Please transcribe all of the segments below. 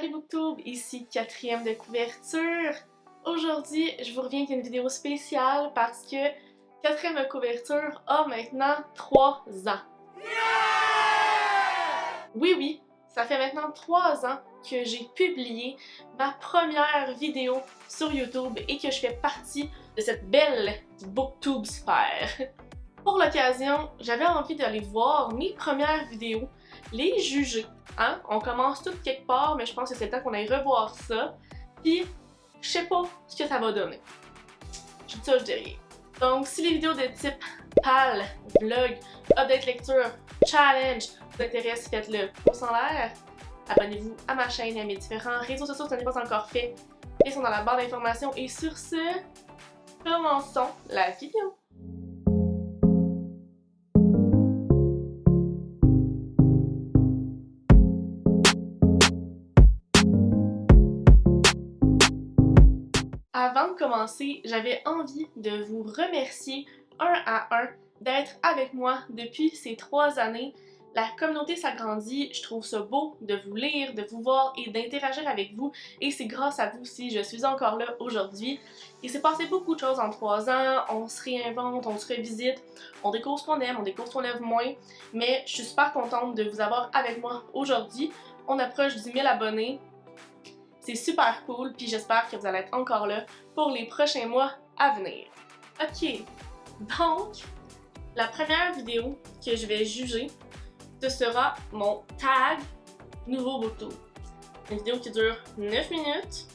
Salut Booktube, ici 4e de couverture. Aujourd'hui, je vous reviens avec une vidéo spéciale parce que 4e de couverture a maintenant 3 ans. Oui, ça fait maintenant 3 ans que j'ai publié ma première vidéo sur YouTube et que je fais partie de cette belle Booktube sphère. Pour l'occasion, j'avais envie d'aller voir mes premières vidéos, les juger. Hein? On commence tout quelque part, mais je pense que c'est le temps qu'on aille revoir ça. Puis, je sais pas ce que ça va donner. Je dis ça, je dis rien. Donc, si les vidéos de type PAL, vlog, update lecture, challenge vous intéressent, faites-le. Pouce en l'air. Abonnez-vous à ma chaîne et à mes différents réseaux sociaux si ce n'est pas encore fait. Ils sont dans la barre d'informations. Et sur ce, commençons la vidéo. Avant de commencer, j'avais envie de vous remercier un à un d'être avec moi depuis ces 3 années. La communauté s'agrandit, je trouve ça beau de vous lire, de vous voir et d'interagir avec vous et c'est grâce à vous si je suis encore là aujourd'hui. Il s'est passé beaucoup de choses en 3 ans, on se réinvente, on se revisite, on découvre ce qu'on aime, on découvre ce qu'on aime moins, mais je suis super contente de vous avoir avec moi aujourd'hui. On approche du 1000 abonnés. C'est super cool, puis j'espère que vous allez être encore là pour les prochains mois à venir. Ok, donc, la première vidéo que je vais juger, ce sera mon tag nouveau Booktube. Une vidéo qui dure 9 minutes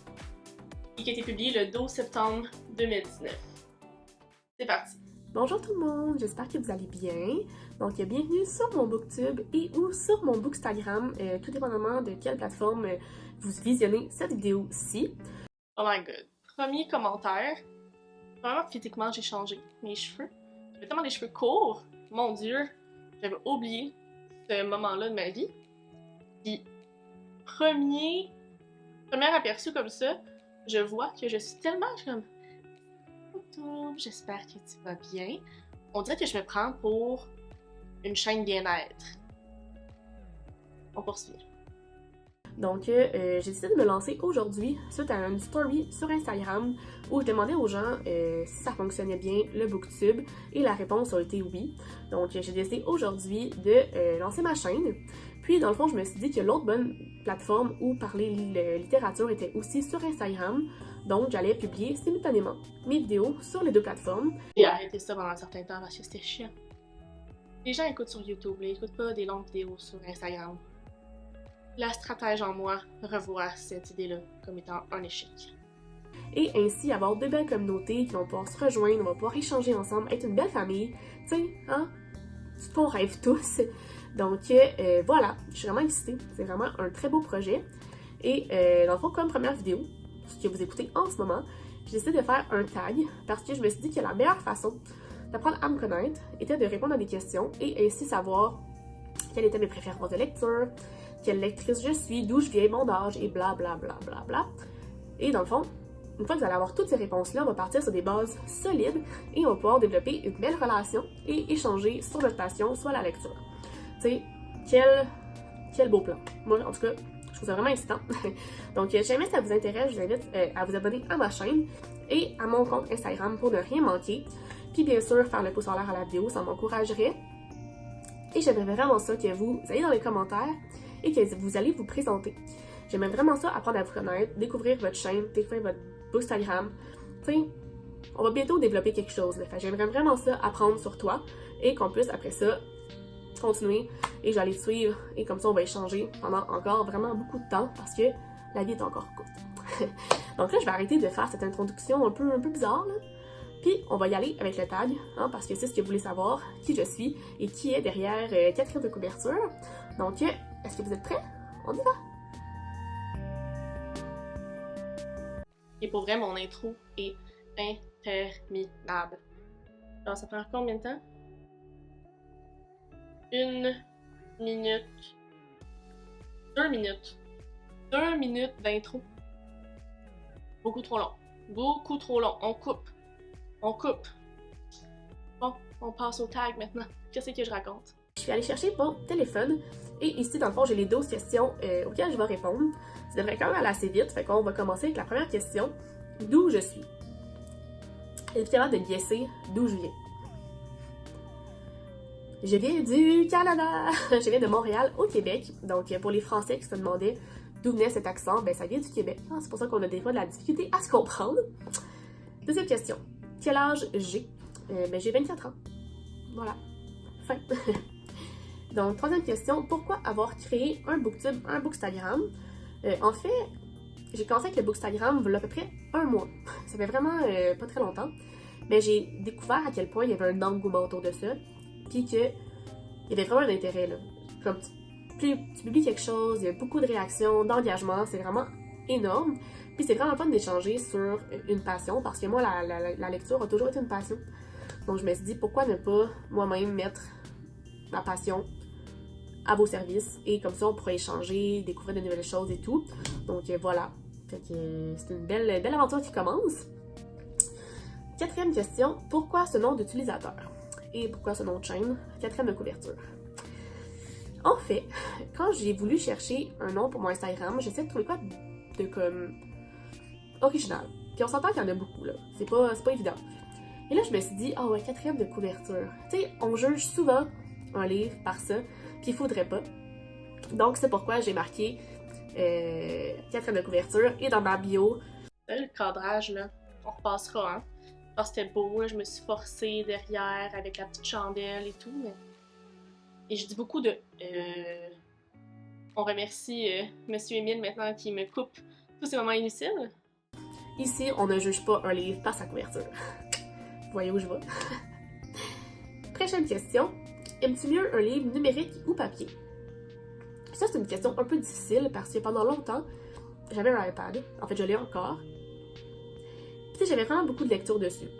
et qui a été publiée le 12 septembre 2019. C'est parti! Bonjour tout le monde, j'espère que vous allez bien. Donc bienvenue sur mon Booktube et ou sur mon Bookstagram, tout dépendamment de quelle plateforme vous visionnez cette vidéo-ci. Oh my god. Premier commentaire. Vraiment, physiquement, j'ai changé. Mes cheveux. J'avais tellement des cheveux courts. Mon dieu, j'avais oublié ce moment-là de ma vie. Puis, premier aperçu comme ça, je vois que je suis tellement comme... J'espère que tu vas bien. On dirait que je me prends pour une chaîne bien-être. On poursuit. Donc j'ai décidé de me lancer aujourd'hui suite à une story sur Instagram où je demandais aux gens si ça fonctionnait bien le Booktube et la réponse a été oui. Donc j'ai décidé aujourd'hui de lancer ma chaîne. Puis dans le fond je me suis dit que l'autre bonne plateforme où parler littérature était aussi sur Instagram. Donc j'allais publier simultanément mes vidéos sur les deux plateformes. J'ai arrêté ça pendant un certain temps parce que c'était chiant. Les gens écoutent sur YouTube, ils écoutent pas des longues vidéos sur Instagram. La stratège en moi revoit cette idée-là comme étant un échec. Et ainsi avoir deux belles communautés qui vont pouvoir se rejoindre, on va pouvoir échanger ensemble, être une belle famille. Tu sais, hein? C'est ce qu'on rêve tous. Donc voilà, je suis vraiment excitée. C'est vraiment un très beau projet. Et dans le fond, comme première vidéo, ce que vous écoutez en ce moment, j'ai décidé de faire un tag parce que je me suis dit que la meilleure façon d'apprendre à me connaître était de répondre à des questions et ainsi savoir quelles étaient mes préférences de lecture, quelle lectrice je suis, d'où je viens, mon âge, et bla bla bla bla bla. Et dans le fond, une fois que vous allez avoir toutes ces réponses-là, on va partir sur des bases solides et on va pouvoir développer une belle relation et échanger sur notre passion, soit la lecture. Tu sais, quel beau plan. Moi, en tout cas, je trouve ça vraiment excitant. Donc, si jamais ça vous intéresse, je vous invite à vous abonner à ma chaîne et à mon compte Instagram pour ne rien manquer. Puis bien sûr, faire le pouce en l'air à la vidéo, ça m'encouragerait. Et j'aimerais vraiment ça que vous ayez dans les commentaires et que vous allez vous présenter. J'aimerais vraiment ça apprendre à vous connaître, découvrir votre chaîne, découvrir votre Bookstagram. Tu sais, on va bientôt développer quelque chose. J'aimerais vraiment ça apprendre sur toi et qu'on puisse après ça continuer et je vais aller te suivre et comme ça on va échanger pendant encore vraiment beaucoup de temps parce que la vie est encore courte. Donc là, je vais arrêter de faire cette introduction un peu bizarre là. Puis, on va y aller avec le tag, hein, parce que c'est ce que vous voulez savoir, qui je suis et qui est derrière 4e de couverture. Donc, est-ce que vous êtes prêts? On y va! Et pour vrai, mon intro est interminable. Alors, ça prend combien de temps? 1 minute. 2 minutes. 2 minutes d'intro. Beaucoup trop long. Beaucoup trop long. On coupe. On coupe. Bon, on passe au tag maintenant. Qu'est-ce que je raconte? Je suis allée chercher mon téléphone et ici, dans le fond, j'ai les 12 questions auxquelles je vais répondre. Ça devrait quand même aller assez vite, fait qu'on va commencer avec la première question. D'où je suis? Êtes-vous capable de guesser d'où je viens? Je viens du Canada! Je viens de Montréal, au Québec. Donc, pour les Français qui se demandaient d'où venait cet accent, ben ça vient du Québec. C'est pour ça qu'on a des fois de la difficulté à se comprendre. Deuxième question. Quel âge j'ai? Ben, j'ai 24 ans. Voilà. Fin. Donc, troisième question. Pourquoi avoir créé un booktube, un bookstagram? En fait, j'ai commencé avec le bookstagram il y a à peu près un mois. Ça fait vraiment pas très longtemps. Mais j'ai découvert à quel point il y avait un engouement autour de ça. Puis qu'il y avait vraiment un intérêt, là. Comme tu publies quelque chose, il y a beaucoup de réactions, d'engagement, c'est vraiment énorme. Puis c'est vraiment fun d'échanger sur une passion, parce que moi, la lecture a toujours été une passion. Donc je me suis dit, pourquoi ne pas moi-même mettre ma passion à vos services, et comme ça on pourrait échanger, découvrir de nouvelles choses et tout. Donc voilà. Fait que c'est une belle aventure qui commence. Quatrième question, pourquoi ce nom d'utilisateur? Et pourquoi ce nom de chaîne? Quatrième de couverture. En fait, quand j'ai voulu chercher un nom pour mon Instagram, j'essaie de trouver quoi de comme original. Puis on s'entend qu'il y en a beaucoup, là. C'est pas évident. Et là, je me suis dit, ah ouais, quatrième de couverture. Tu sais, on juge souvent un livre par ça, puis il faudrait pas. Donc, c'est pourquoi j'ai marqué quatrième de couverture, et dans ma bio. Le cadrage, là, on repassera, hein. Ah, c'était beau, là, je me suis forcée derrière avec la petite chandelle et tout, mais... Et je dis beaucoup de... On remercie Monsieur Émile maintenant qui me coupe tous ces moments inutiles. Ici, on ne juge pas un livre par sa couverture. Vous voyez où je vais? Prochaine question. Aimes-tu mieux un livre numérique ou papier? Ça, c'est une question un peu difficile parce que pendant longtemps, j'avais un iPad. En fait, je l'ai encore. Puis j'avais vraiment beaucoup de lecture dessus.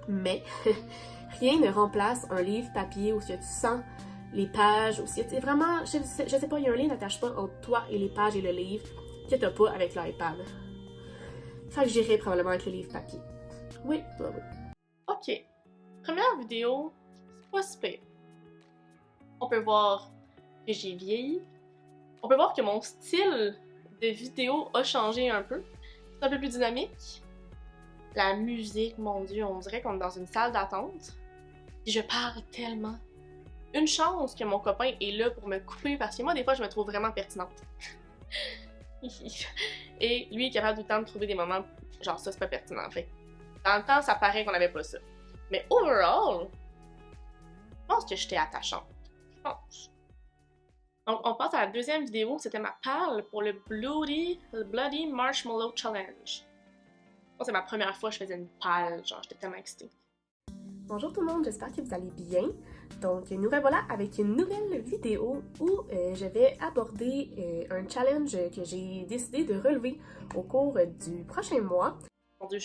Mais rien ne remplace un livre papier où tu sens les pages, ou si tu vraiment, je sais pas, il y a un lien d'attachement entre toi et les pages et le livre que t'as pas avec l'iPad. Fait que j'irai probablement avec le livre papier. Oui, oui. Ok. Première vidéo, c'est pas super. On peut voir que j'ai vieilli. On peut voir que mon style de vidéo a changé un peu. C'est un peu plus dynamique. La musique, mon Dieu, on dirait qu'on est dans une salle d'attente. Puis je parle tellement. Une chance que mon copain est là pour me couper parce que moi, des fois, je me trouve vraiment pertinente. Et lui est capable tout le temps de trouver des moments genre ça, c'est pas pertinent. Fait dans le temps, ça paraît qu'on avait pas ça. Mais overall, je pense que j'étais attachante. Je pense. Donc, on passe à la deuxième vidéo. C'était ma palle pour le Bloody Marshmallow Challenge. Moi, c'est ma première fois que je faisais une palle. Genre, j'étais tellement excitée. Bonjour tout le monde, j'espère que vous allez bien. Donc, nous revoilà avec une nouvelle vidéo où je vais aborder un challenge que j'ai décidé de relever au cours du prochain mois. Mon Dieu,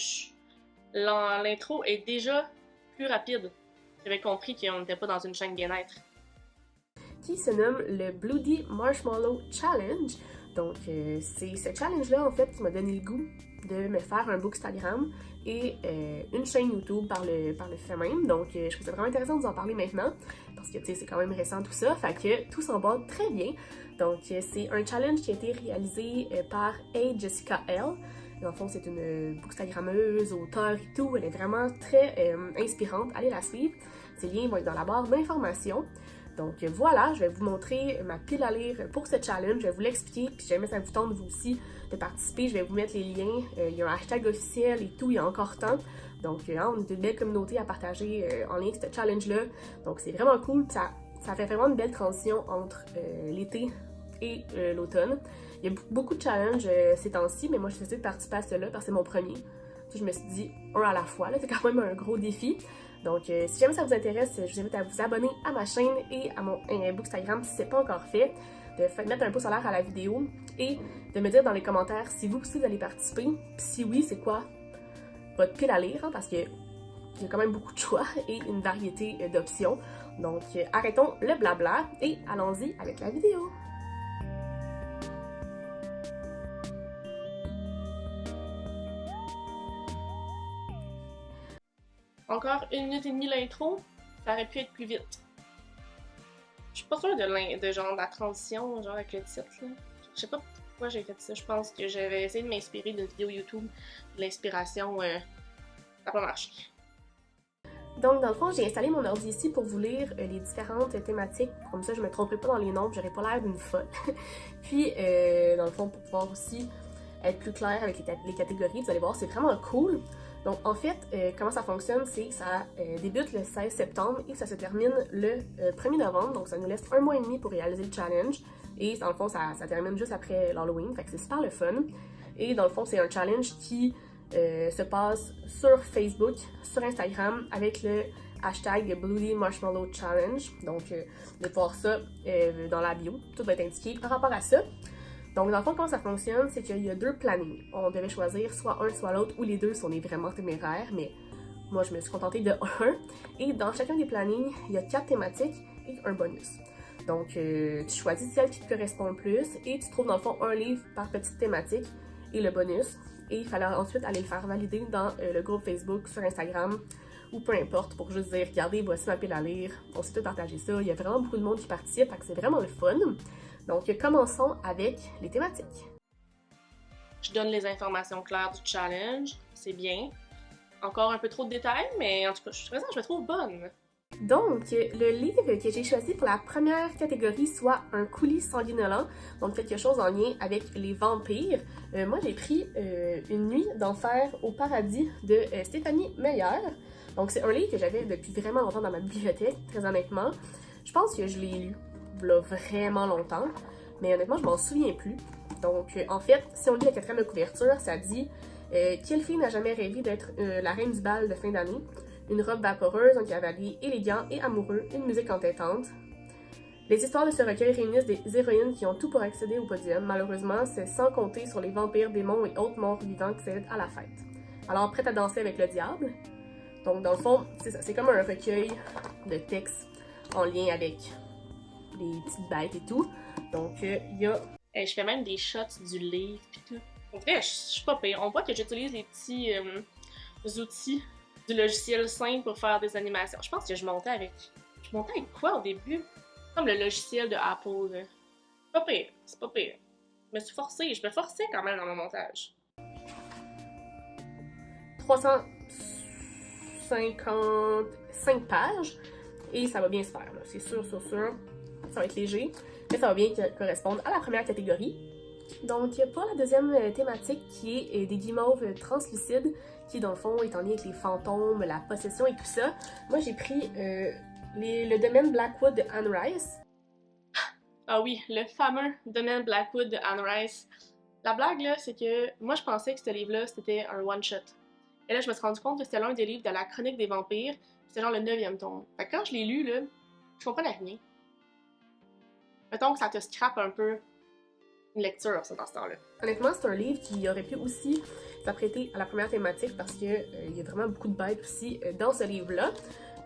l'intro est déjà plus rapide. J'avais compris qu'on n'était pas dans une chaîne bien-être. Qui se nomme le Bloody Marshmallow Challenge. Donc, c'est ce challenge-là, en fait, qui m'a donné le goût de me faire un bookstagram et une chaîne YouTube par le fait même. Donc, je trouve ça vraiment intéressant de vous en parler maintenant, parce que, tu sais, c'est quand même récent tout ça, fait que tout s'en va très bien. Donc, c'est un challenge qui a été réalisé par A. Jessica L. Dans le fond, c'est une bookstagrammeuse, auteure et tout. Elle est vraiment très inspirante. Allez la suivre. Ces liens vont être dans la barre d'informations. Donc voilà, je vais vous montrer ma pile à lire pour ce challenge, je vais vous l'expliquer, puis si jamais ça vous tente vous aussi de participer, je vais vous mettre les liens, il y a un hashtag officiel et tout, il y a encore temps. Donc on est une belle communauté à partager en lien avec ce challenge-là, donc c'est vraiment cool, ça fait vraiment une belle transition entre l'été et l'automne. Il y a beaucoup de challenges ces temps-ci, mais moi je décidé de participer à cela parce que c'est mon premier. Je me suis dit un à la fois, là c'est quand même un gros défi. Donc, si jamais ça vous intéresse, je vous invite à vous abonner à ma chaîne et à mon bookstagram si ce n'est pas encore fait, de mettre un pouce en l'air à la vidéo et de me dire dans les commentaires si vous aussi vous allez participer. Puis si oui, c'est quoi votre pile à lire, hein, parce qu'il y a quand même beaucoup de choix et une variété d'options. Donc, arrêtons le blabla et allons-y avec la vidéo. Encore 1 minute et demie l'intro, ça aurait pu être plus vite. Je suis pas sûre de genre de la transition, genre avec le titre, là. Je sais pas pourquoi j'ai fait ça. Je pense que j'avais essayé de m'inspirer d'une vidéo YouTube. L'inspiration, ça n'a pas marché. Donc, dans le fond, j'ai installé mon ordi ici pour vous lire les différentes thématiques. Comme ça, je me tromperai pas dans les nombres, j'aurais pas l'air d'une folle. Puis, dans le fond, pour pouvoir aussi être plus clair avec les catégories, vous allez voir, c'est vraiment cool. Donc, en fait, comment ça fonctionne, c'est que ça débute le 16 septembre et ça se termine le 1er novembre. Donc, ça nous laisse 1 mois et demi pour réaliser le challenge. Et dans le fond, ça termine juste après l'Halloween. Fait que c'est super le fun. Et dans le fond, c'est un challenge qui se passe sur Facebook, sur Instagram, avec le hashtag Bloody Marshmallow Challenge. Donc, vous allez voir ça dans la bio. Tout va être indiqué par rapport à ça. Donc, dans le fond, comment ça fonctionne, c'est qu'il y a 2 plannings. On devait choisir soit un, soit l'autre, ou les deux si on est vraiment téméraire, mais moi, je me suis contentée de 1. Et dans chacun des plannings, il y a 4 thématiques et un bonus. Donc, tu choisis celle qui te correspond le plus et tu trouves dans le fond un livre par petite thématique et le bonus. Et il fallait ensuite aller le faire valider dans le groupe Facebook, sur Instagram ou peu importe pour juste dire regardez, voici ma pile à lire. On s'est tout partagé ça. Il y a vraiment beaucoup de monde qui participe, fait que c'est vraiment le fun. Donc, commençons avec les thématiques. Je donne les informations claires du challenge, c'est bien. Encore un peu trop de détails, mais en tout cas, je me trouve bonne. Donc, le livre que j'ai choisi pour la première catégorie, soit un coulis sanguinolent, donc quelque chose en lien avec les vampires. Moi, j'ai pris Une nuit d'enfer au paradis de Stéphanie Meyer. Donc, c'est un livre que j'avais depuis vraiment longtemps dans ma bibliothèque, très honnêtement. Je pense que je l'ai lu là, vraiment longtemps, mais honnêtement, je m'en souviens plus. Donc, en fait, si on lit la 4e de couverture, ça dit quelle fille n'a jamais rêvé d'être la reine du bal de fin d'année? Une robe vaporeuse, un cavalier élégant et amoureux, une musique entêtante. Les histoires de ce recueil réunissent des héroïnes qui ont tout pour accéder au podium. Malheureusement, c'est sans compter sur les vampires, démons et autres morts vivants qui s'aident à la fête. Alors, prête à danser avec le diable? Donc, dans le fond, c'est ça. C'est comme un recueil de textes en lien avec les petites bêtes et tout. Donc, il y a... je fais même des shots du livre pis tout. En vrai, je suis pas pire. On voit que j'utilise les petits outils du logiciel simple pour faire des animations. Je pense que je montais avec quoi au début? Comme le logiciel de Apple. Là. Pas pire, c'est pas pire. Je me forçais quand même dans mon montage. 355 pages et ça va bien se faire, c'est sûr. Ça va être léger, mais ça va bien correspondre à la première catégorie. Donc, pour la deuxième thématique qui est des guimauves translucides, qui dans le fond est en lien avec les fantômes, la possession et tout ça, moi j'ai pris le domaine Blackwood de Anne Rice. Ah oui, le fameux domaine Blackwood de Anne Rice. La blague là, c'est que moi je pensais que ce livre-là c'était un one-shot. Et là je me suis rendu compte que c'était l'un des livres de la chronique des vampires, c'était genre le 9e tome. Fait que quand je l'ai lu là, je comprenais rien. Mettons que ça te scrape un peu une lecture, ça, dans ce temps-là. Honnêtement, c'est un livre qui aurait pu aussi s'apprêter à la première thématique parce qu'il y a vraiment beaucoup de bêtes aussi dans ce livre-là.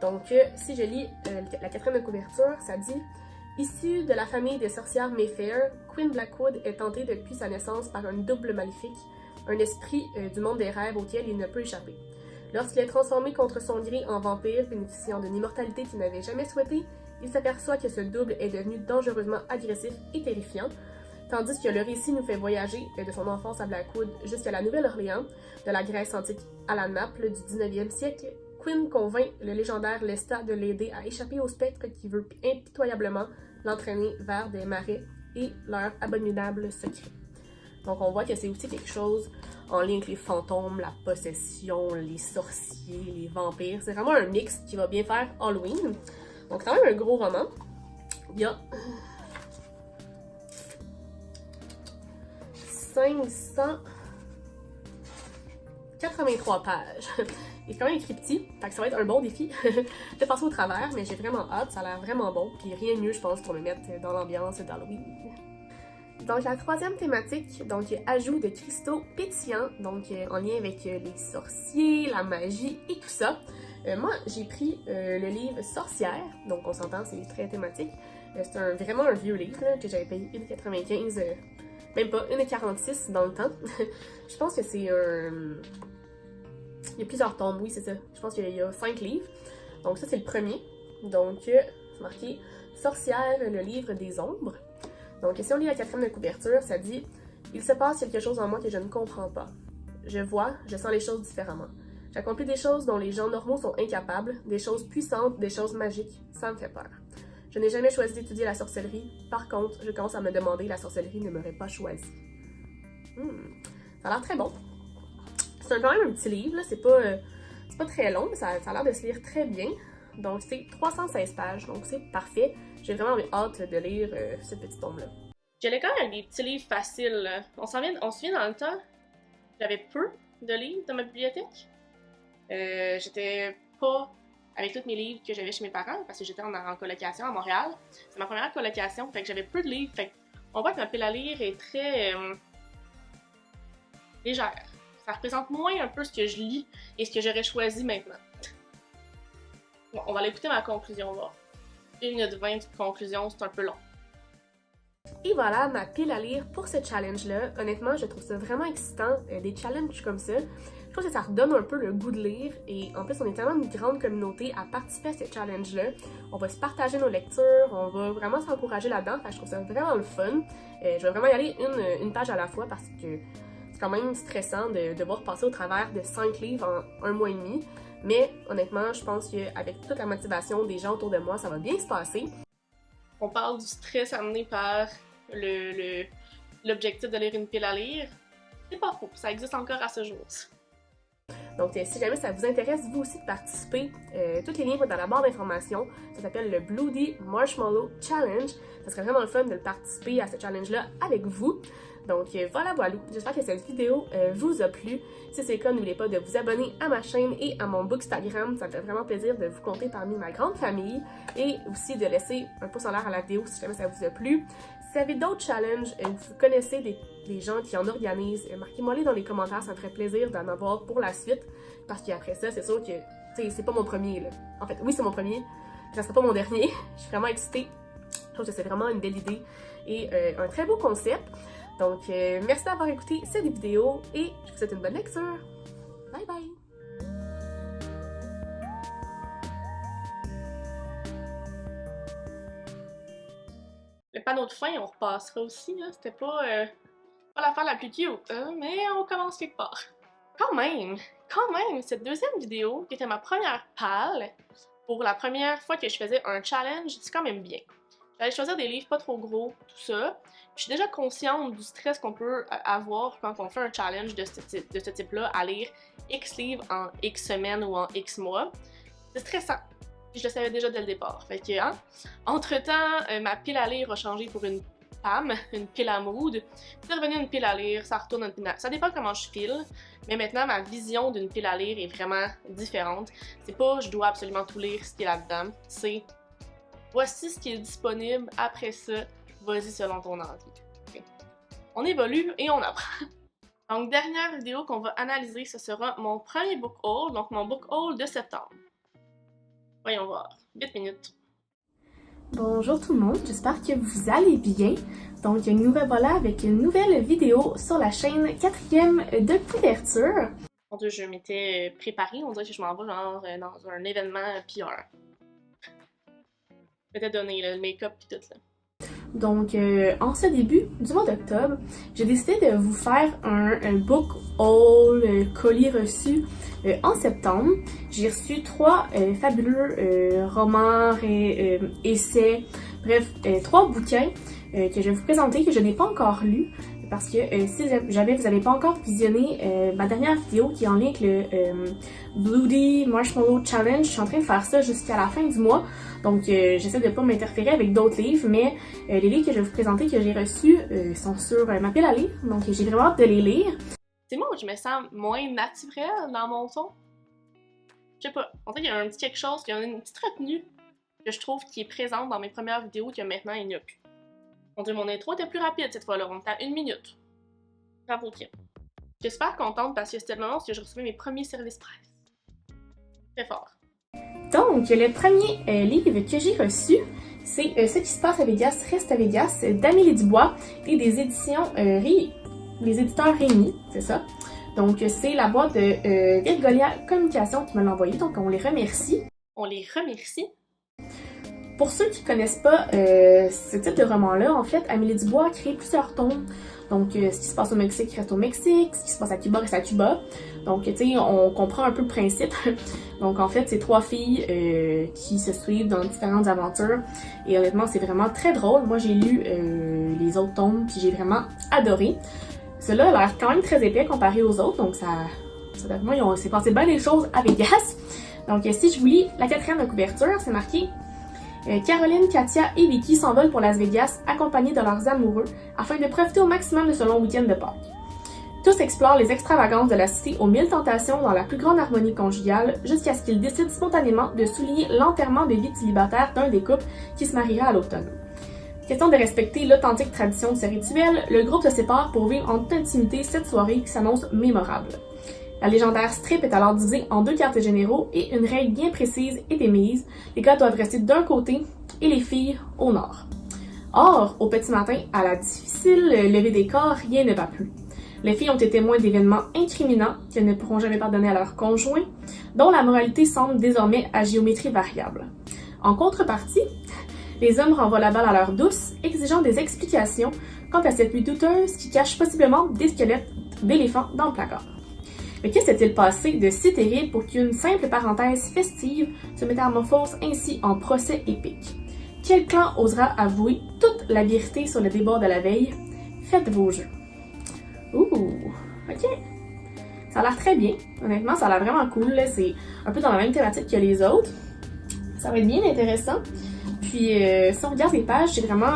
Donc, si je lis la 4e de couverture, ça dit « Issue de la famille des sorcières Mayfair, Queen Blackwood est tentée depuis sa naissance par un double maléfique, un esprit du monde des rêves auquel il ne peut échapper. Lorsqu'il est transformé contre son gré en vampire, bénéficiant d'une immortalité qu'il n'avait jamais souhaitée, il s'aperçoit que ce double est devenu dangereusement agressif et terrifiant. Tandis que le récit nous fait voyager de son enfance à Blackwood jusqu'à la Nouvelle-Orléans, de la Grèce antique à la Naples du 19e siècle, Quinn convainc le légendaire Lestat de l'aider à échapper au spectre qui veut impitoyablement l'entraîner vers des marais et leurs abominables secrets. » Donc on voit que c'est aussi quelque chose en lien avec les fantômes, la possession, les sorciers, les vampires. C'est vraiment un mix qui va bien faire Halloween. Donc c'est quand même un gros roman. Il y a 583 pages. Il est quand même écrit petit, fait que ça va être un bon défi de passer au travers, mais j'ai vraiment hâte, ça a l'air vraiment bon, puis rien de mieux, je pense, pour me mettre dans l'ambiance d'Halloween. Donc la 3e thématique, donc ajout de cristaux pétillants, donc en lien avec les sorciers, la magie et tout ça. Moi, j'ai pris le livre Sorcière, donc on s'entend, c'est très thématique. C'est vraiment un vieux livre là, que j'avais payé 1,95 même pas 1,46 dans le temps. Je pense que c'est un... Il y a plusieurs tomes, oui, c'est ça. Je pense qu'il y a 5 livres. Donc ça, c'est le premier. Donc, c'est marqué Sorcière, le livre des ombres. Donc, si on lit la 4e de couverture, ça dit « Il se passe quelque chose en moi que je ne comprends pas. Je vois, je sens les choses différemment. J'accomplis des choses dont les gens normaux sont incapables, des choses puissantes, des choses magiques. Ça me fait peur. Je n'ai jamais choisi d'étudier la sorcellerie. Par contre, je commence à me demander la sorcellerie ne m'aurait pas choisi. Ça a l'air très bon. C'est quand même un petit livre, c'est pas très long, mais ça a l'air de se lire très bien. Donc c'est 316 pages, donc c'est parfait. J'ai vraiment hâte de lire ce petit tome-là. J'allais quand même avec des petits livres faciles. Là. On se souvient dans le temps, j'avais peu de livres dans ma bibliothèque. J'étais pas avec tous mes livres que j'avais chez mes parents parce que j'étais en colocation à Montréal. C'est ma première colocation, fait que j'avais peu de livres. Fait on voit que ma pile à lire est très légère. Ça représente moins un peu ce que je lis et ce que j'aurais choisi maintenant. Bon, on va aller écouter ma conclusion, là. 1 minute 20 de conclusion, c'est un peu long. Et voilà ma pile à lire pour ce challenge-là. Honnêtement, je trouve ça vraiment excitant, des challenges comme ça. Je trouve que ça redonne un peu le goût de lire et en plus, on est tellement une grande communauté à participer à ce challenge-là. On va se partager nos lectures, on va vraiment s'encourager là-dedans, je trouve ça vraiment le fun. Je vais vraiment y aller une page à la fois parce que c'est quand même stressant de devoir passer au travers de 5 livres en 1 mois et demi. Mais honnêtement, je pense qu'avec toute la motivation des gens autour de moi, ça va bien se passer. On parle du stress amené par l'objectif de lire une pile à lire. C'est pas faux, ça existe encore à ce jour. Donc, si jamais ça vous intéresse, vous aussi, de participer, tous les liens vont dans la barre d'informations. Ça s'appelle le Bloody Marshmallow Challenge. Ça serait vraiment le fun de participer à ce challenge-là avec vous. Donc, voilà. J'espère que cette vidéo vous a plu. Si c'est le cas, n'oubliez pas de vous abonner à ma chaîne et à mon Bookstagram. Ça me fait vraiment plaisir de vous compter parmi ma grande famille. Et aussi de laisser un pouce en l'air à la vidéo si jamais ça vous a plu. Si vous avez d'autres challenges, vous connaissez des gens qui en organisent, marquez-moi-les dans les commentaires, ça me ferait plaisir d'en avoir pour la suite. Parce qu'après ça, c'est sûr que c'est pas mon premier. Là. En fait, oui, c'est mon premier, mais ça sera pas mon dernier. Je suis vraiment excitée. Je trouve que c'est vraiment une belle idée et un très beau concept. Donc, merci d'avoir écouté cette vidéo et je vous souhaite une bonne lecture. Bye bye! Le panneau de fin, on repassera aussi, hein. C'était pas l'affaire la plus cute, hein, mais on commence quelque part. Quand même, cette deuxième vidéo, qui était ma première pale, pour la première fois que je faisais un challenge, c'est quand même bien. J'allais choisir des livres pas trop gros, tout ça. Je suis déjà consciente du stress qu'on peut avoir quand on fait un challenge de ce type-là, à lire X livres en X semaines ou en X mois. C'est stressant. Je le savais déjà dès le départ. Fait que, hein, entre-temps, ma pile à lire a changé pour une PAM, une pile à mood. C'est devenu une pile à lire, ça retourne une pile à... Ça dépend comment je file, mais maintenant ma vision d'une pile à lire est vraiment différente. C'est pas je dois absolument tout lire ce qui est là-dedans, c'est voici ce qui est disponible, après ça, vas-y selon ton envie. Okay. On évolue et on apprend. Donc, dernière vidéo qu'on va analyser, ce sera mon premier book haul, donc mon book haul de septembre. Voyons voir, 8 minutes. Bonjour tout le monde, j'espère que vous allez bien. Donc, nous revoilà avec une nouvelle vidéo sur la chaîne 4e de couverture. Mon Dieu, je m'étais préparée, on dirait que je m'en vais genre dans un événement PR. Peut-être donner le make-up et tout là. Donc, en ce début du mois d'octobre, j'ai décidé de vous faire un book haul colis reçu en septembre. J'ai reçu 3 fabuleux romans et essais, bref, 3 bouquins que je vais vous présenter, que je n'ai pas encore lus. Parce que si jamais vous n'avez pas encore visionné ma dernière vidéo qui est en lien avec le Bloody Marshmallow Challenge, je suis en train de faire ça jusqu'à la fin du mois. Donc j'essaie de ne pas m'interférer avec d'autres livres, mais les livres que je vais vous présenter, que j'ai reçus, sont sur ma pile à lire. Donc j'ai vraiment hâte de les lire. C'est moi où je me sens moins naturelle dans mon ton. Je sais pas, on dirait qu'il y a un petit quelque chose, qu'il y a une petite retenue que je trouve qui est présente dans mes premières vidéos que maintenant il n'y a plus. Mon Dieu, mon intro était plus rapide cette fois-là, on était à 1 minute. Bravo, Kim. Je suis super contente parce que c'était le moment où je recevais mes premiers services presse. Très fort. Donc, le premier livre que j'ai reçu, c'est Ce qui se passe à Vegas reste à Vegas d'Amélie Dubois et des éditions les éditeurs Rémi, c'est ça. Donc, c'est la boîte de Virgolia Communication qui me l'a envoyé, donc on les remercie. On les remercie. Pour ceux qui ne connaissent pas ce type de roman-là, en fait, Amélie Dubois a créé plusieurs tomes. Donc, ce qui se passe au Mexique reste au Mexique, ce qui se passe à Cuba reste à Cuba. Donc, tu sais, on comprend un peu le principe. Donc, en fait, c'est 3 filles qui se suivent dans différentes aventures. Et honnêtement, c'est vraiment très drôle. Moi, j'ai lu les autres tomes, puis j'ai vraiment adoré. Celui-là a l'air quand même très épais comparé aux autres, donc moi, il s'est passé bien des choses à Vegas. Donc, si je vous lis la 4e de couverture, c'est marqué Caroline, Katia et Vicky s'envolent pour Las Vegas, accompagnées de leurs amoureux, afin de profiter au maximum de ce long week-end de Pâques. Tous explorent les extravagances de la cité aux 1000 tentations dans la plus grande harmonie conjugale, jusqu'à ce qu'ils décident spontanément de souligner l'enterrement de vie célibataire d'un des couples qui se mariera à l'automne. Question de respecter l'authentique tradition de ce rituel, le groupe se sépare pour vivre en toute intimité cette soirée qui s'annonce mémorable. La légendaire strip est alors divisée en 2 quartiers généraux et une règle bien précise est émise. Les gars doivent rester d'un côté et les filles au nord. Or, au petit matin, à la difficile levée des corps, rien ne va plus. Les filles ont été témoins d'événements incriminants qu'elles ne pourront jamais pardonner à leurs conjoints, dont la moralité semble désormais à géométrie variable. En contrepartie, les hommes renvoient la balle à leur douce, exigeant des explications quant à cette nuit douteuse qui cache possiblement des squelettes d'éléphants dans le placard. Mais que s'est-il passé de si terrible pour qu'une simple parenthèse festive se métamorphose ainsi en procès épique? Quel clan osera avouer toute la vérité sur le débat de la veille? Faites vos jeux. Ouh, ok. Ça a l'air très bien. Honnêtement, ça a l'air vraiment cool. C'est un peu dans la même thématique que les autres. Ça va être bien intéressant. Puis, si on regarde les pages, c'est vraiment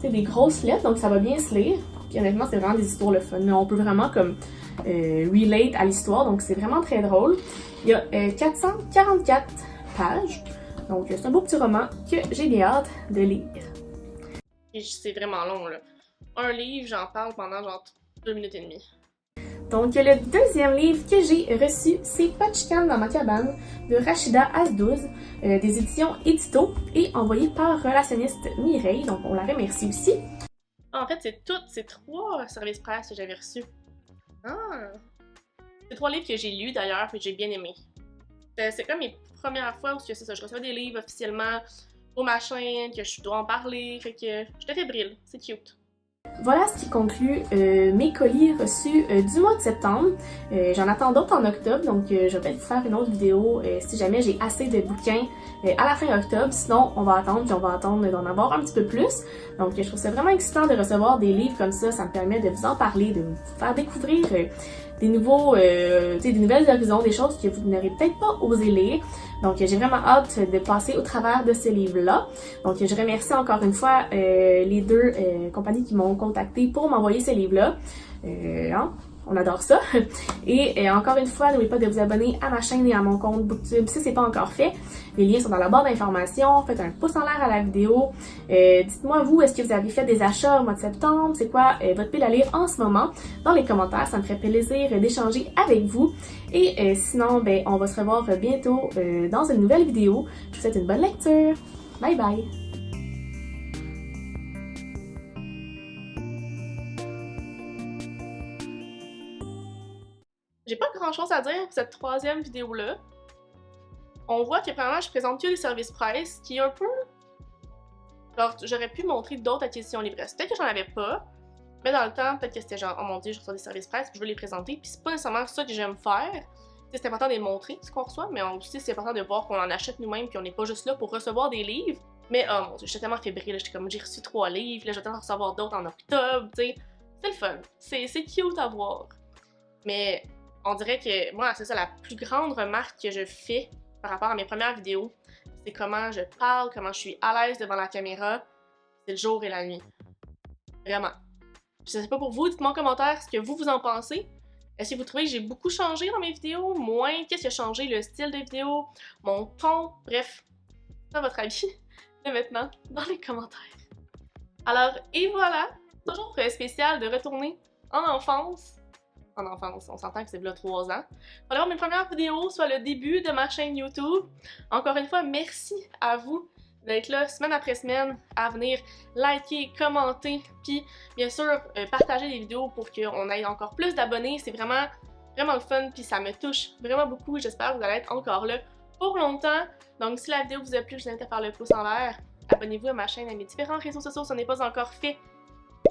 des grosses lettres, donc ça va bien se lire. Puis honnêtement, c'est vraiment des histoires le fun. On peut vraiment comme relate à l'histoire, donc c'est vraiment très drôle. Il y a 444 pages, donc c'est un beau petit roman que j'ai bien hâte de lire. C'est vraiment long, là. Un livre, j'en parle pendant genre 2 minutes et demie. Donc le 2e livre que j'ai reçu, c'est Pas de chicane dans ma cabane de Rachida Azdouz, des éditions Édito et envoyé par relationniste Mireille, donc on la remercie aussi. En fait, c'est 3 services presse que j'avais reçus. Ah! C'est 3 livres que j'ai lus d'ailleurs, que j'ai bien aimés. C'est comme mes premières fois où c'est ça, je recevais des livres officiellement pour ma chaîne, que je dois en parler, fait que j'étais fébrile, c'est cute. Voilà ce qui conclut mes colis reçus du mois de septembre. J'en attends d'autres en octobre, donc je vais peut-être faire une autre vidéo si jamais j'ai assez de bouquins à la fin octobre. Sinon, on va attendre, puis on va attendre d'en avoir un petit peu plus. Donc je trouve ça vraiment excitant de recevoir des livres comme ça me permet de vous en parler, de vous faire découvrir des nouvelles horizons, des choses que vous n'aurez peut-être pas osé lire. Donc j'ai vraiment hâte de passer au travers de ce livre-là. Donc je remercie encore une fois les 2 compagnies qui m'ont contacté pour m'envoyer ce livre-là. On adore ça. Et encore une fois, n'oubliez pas de vous abonner à ma chaîne et à mon compte Booktube si c'est pas encore fait. Les liens sont dans la barre d'informations. Faites un pouce en l'air à la vidéo. Dites-moi vous, est-ce que vous avez fait des achats au mois de septembre? C'est quoi votre pile à lire en ce moment? Dans les commentaires, ça me ferait plaisir d'échanger avec vous. Et sinon, on va se revoir bientôt dans une nouvelle vidéo. Je vous souhaite une bonne lecture. Bye bye! J'ai pas grand chose à dire pour cette 3e vidéo-là. On voit que premièrement, je présente que les services presse, qui est un peu... Alors, j'aurais pu montrer d'autres acquisitions livresses. Peut-être que j'en avais pas, mais dans le temps, peut-être que c'était genre, oh mon dieu, je reçois des services presse, puis je veux les présenter, puis c'est pas nécessairement ça que j'aime faire. C'est important de les montrer, ce qu'on reçoit, mais aussi c'est important de voir qu'on en achète nous-mêmes, puis on n'est pas juste là pour recevoir des livres. Mais oh mon dieu, j'étais tellement fébrile, j'étais comme, j'ai reçu 3 livres, là, je vais en recevoir d'autres en octobre, tu sais. C'est le fun, c'est cute à voir. Mais... on dirait que moi, c'est ça la plus grande remarque que je fais par rapport à mes premières vidéos. C'est comment je parle, comment je suis à l'aise devant la caméra. C'est le jour et la nuit. Vraiment. Je sais pas pour vous, dites-moi en commentaire ce que vous en pensez. Est-ce que vous trouvez que j'ai beaucoup changé dans mes vidéos? Moins? Qu'est-ce qui a changé? Le style des vidéos? Mon ton? Bref, c'est votre avis de maintenant dans les commentaires. Alors, et voilà! Toujours spécial de retourner en enfance. En enfance, on s'entend que c'est là 3 ans. Pour aller voir mes premières vidéos, soit le début de ma chaîne YouTube. Encore une fois, merci à vous d'être là semaine après semaine, à venir liker, commenter, puis bien sûr partager les vidéos pour qu'on ait encore plus d'abonnés. C'est vraiment le fun, puis ça me touche vraiment beaucoup. J'espère que vous allez être encore là pour longtemps. Donc si la vidéo vous a plu, je vous invite à faire le pouce en l'air. Abonnez-vous à ma chaîne, à mes différents réseaux sociaux si ce n'est pas encore fait.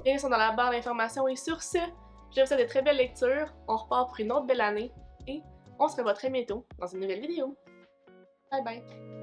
Les liens sont dans la barre d'informations et sur ce, je vous souhaite de très belles lectures. On repart pour une autre belle année et on se revoit très bientôt dans une nouvelle vidéo. Bye bye!